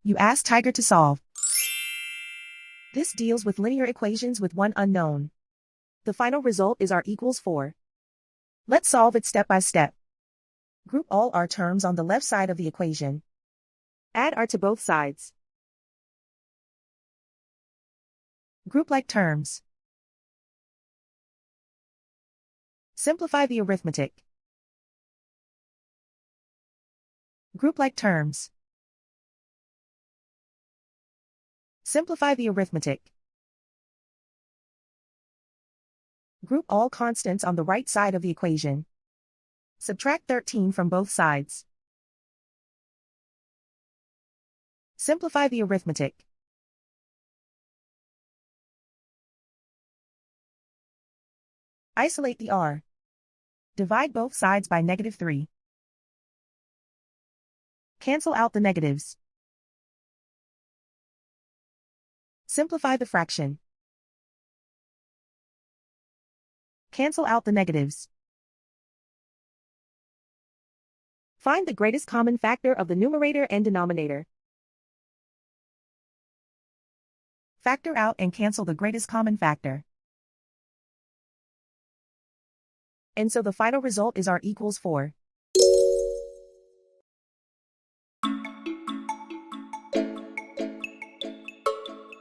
You ask Tiger to solve. This deals with linear equations with one unknown. The final result is r equals 4. Let's solve it step by step. Group all r terms on the left side of the equation. Add r to both sides. Group like terms. Simplify the arithmetic. Group like terms. Simplify the arithmetic. Group all constants on the right side of the equation. Subtract 13 from both sides. Simplify the arithmetic. Isolate the r. Divide both sides by -3. Cancel out the negatives. Simplify the fraction. Cancel out the negatives. Find the greatest common factor of the numerator and denominator. Factor out and cancel the greatest common factor. And so the final result is r equals 4.